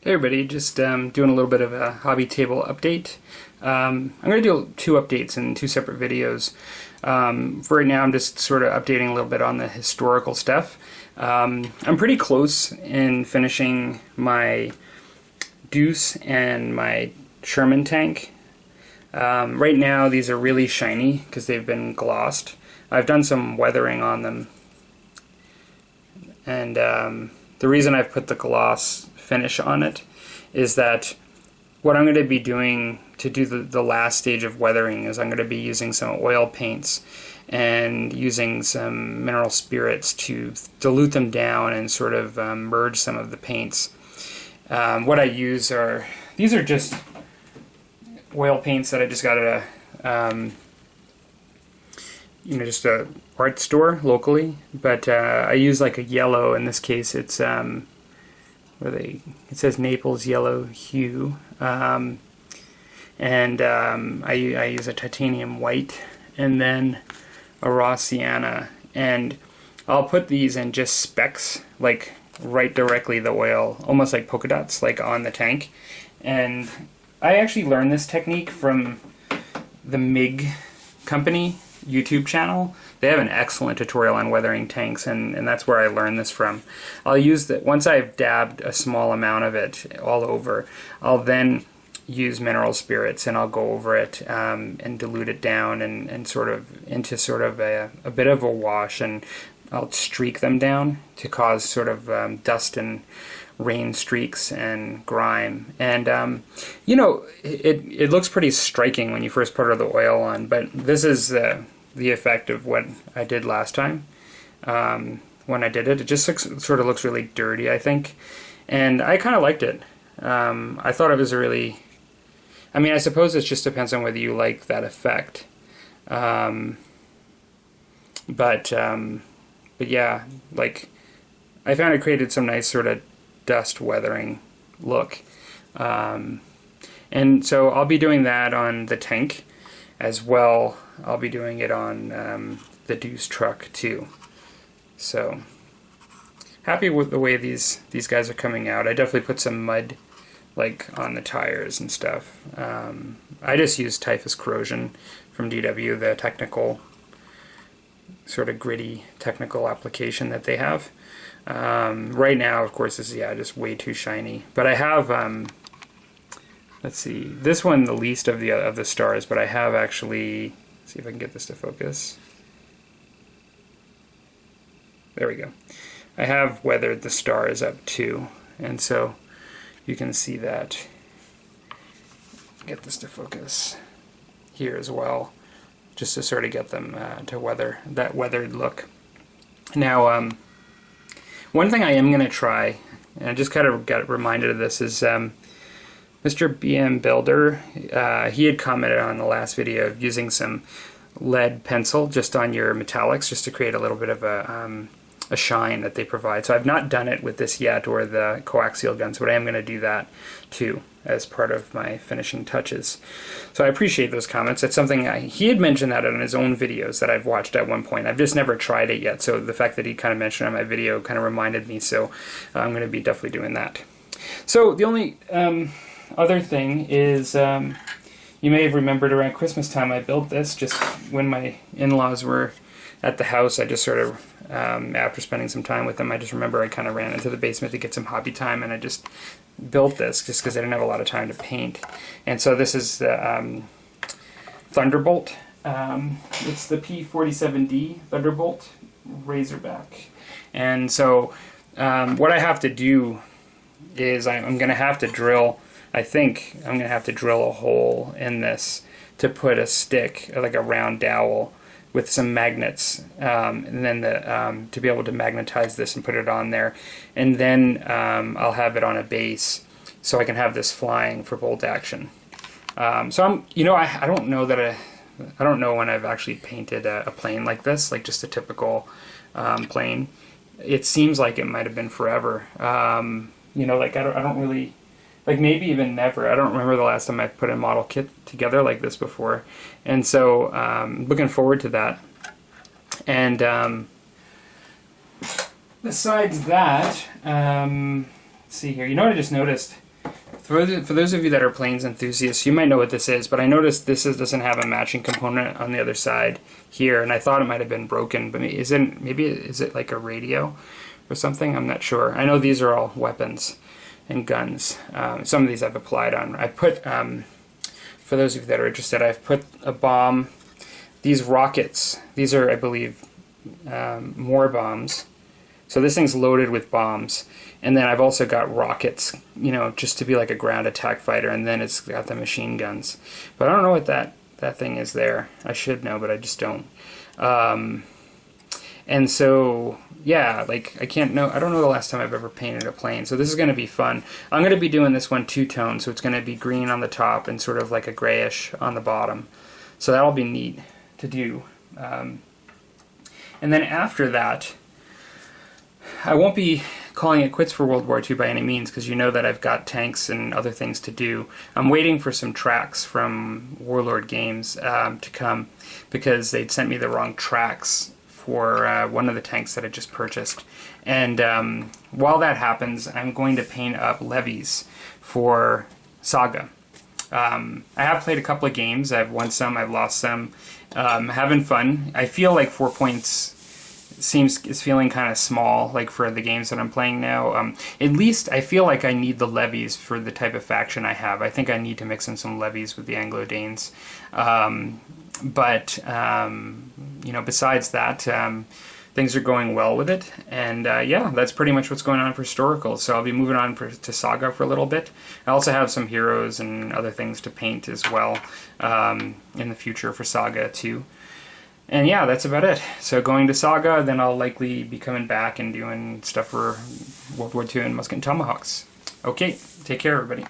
Hey everybody, just doing a little bit of a hobby table update. I'm going to do two updates in two separate videos. For right now I'm just sort of updating a little bit on the historical stuff. I'm pretty close in finishing my Deuce and my Sherman tank. Right now these are really shiny because they've been glossed. I've done some weathering on them, and the reason I've put the gloss finish on it is that what I'm going to be doing to do the last stage of weathering is I'm going to be using some oil paints and using some mineral spirits to dilute them down and sort of merge some of the paints. What I use these are just oil paints that I just got at a just a art store locally, but I use like a yellow. In this case it's it says Naples yellow hue, and I use a titanium white and then a raw sienna, and I'll put these in just specks, like right directly the oil, almost like polka dots, like on the tank. And I actually learned this technique from the MIG company YouTube channel. They have an excellent tutorial on weathering tanks, and that's where I learned this from. I'll use that once I've dabbed a small amount of it all over. I'll then use mineral spirits and I'll go over it and dilute it down and sort of into sort of a bit of a wash, and I'll streak them down to cause sort of dust and rain streaks and grime. And it looks pretty striking when you first put the oil on, but this is the effect of what I did last time. When I did it, it just sort of looks really dirty, I think, and I kind of liked it. I thought it was I suppose it just depends on whether you like that effect. But yeah, like, I found it created some nice sort of dust weathering look. And so I'll be doing that on the tank as well. I'll be doing it on the Deuce truck too. So happy with the way these guys are coming out. I definitely put some mud like on the tires and stuff. I just used Typhus Corrosion from DW, the technical sort of gritty technical application that they have. Right now, of course, is just way too shiny. But I have let's see, this one the least of the stars, but I have actually, let's see if I can get this to focus. There we go. I have weathered the stars up too, and so you can see that. Get this to focus here as well, just to sort of get them to weather that weathered look. Now, one thing I am going to try, and I just kind of got reminded of this, is Mr. BM Builder. He had commented on the last video of using some lead pencil just on your metallics, just to create a little bit of a shine that they provide. So I've not done it with this yet, or the coaxial guns, but I am going to do that too as part of my finishing touches. So I appreciate those comments. That's something he had mentioned that in his own videos that I've watched at one point. I've just never tried it yet, so the fact that he kind of mentioned it in my video kind of reminded me, so I'm going to be definitely doing that. So the only other thing is, you may have remembered around Christmas time I built this, just when my in-laws were at the house. I just sort of, after spending some time with them, I just remember I kind of ran into the basement to get some hobby time, and I just built this just because I didn't have a lot of time to paint. And so this is the Thunderbolt. It's the P47D Thunderbolt Razorback. And so what I have to do is I'm going to have to drill, I think I'm going to have to drill a hole in this to put a stick, like a round dowel, with some magnets, and then to be able to magnetize this and put it on there, and then I'll have it on a base so I can have this flying for bolt action. So I don't know that I don't know when I've actually painted a plane like this, like just a typical plane. It seems like it might have been forever. Like I don't really, like maybe even never. I don't remember the last time I've put a model kit together like this before. And so looking forward to that. And besides that, let's see here. You know what I just noticed? For those of you that are planes enthusiasts, you might know what this is, but I noticed doesn't have a matching component on the other side here, and I thought it might have been broken, but is it like a radio or something? I'm not sure. I know these are all weapons and guns. Some of these I've applied on. I put, for those of you that are interested, I've put a bomb. These rockets, these are, I believe, more bombs. So this thing's loaded with bombs. And then I've also got rockets, you know, just to be like a ground attack fighter, and then it's got the machine guns. But I don't know what that thing is there. I should know, but I just don't. And so, yeah, like I don't know the last time I've ever painted a plane. So this is going to be fun. I'm going to be doing this one two-tone, so it's going to be green on the top and sort of like a grayish on the bottom. So that'll be neat to do. And then after that, I won't be calling it quits for World War II by any means, because you know that I've got tanks and other things to do. I'm waiting for some tracks from Warlord Games to come, because they'd sent me the wrong tracks for one of the tanks that I just purchased. And while that happens, I'm going to paint up levies for Saga. I have played a couple of games. I've won some, I've lost some. Having fun. I feel like 4 points is feeling kind of small, like for the games that I'm playing now. At least I feel like I need the levies for the type of faction I have. I think I need to mix in some levies with the Anglo-Danes. But you know, besides that, things are going well with it. And yeah, that's pretty much what's going on for Historical. So I'll be moving on to Saga for a little bit. I also have some heroes and other things to paint as well in the future for Saga too. And yeah, that's about it. So going to Saga, then I'll likely be coming back and doing stuff for World War II and Musket and Tomahawks. Okay, take care everybody.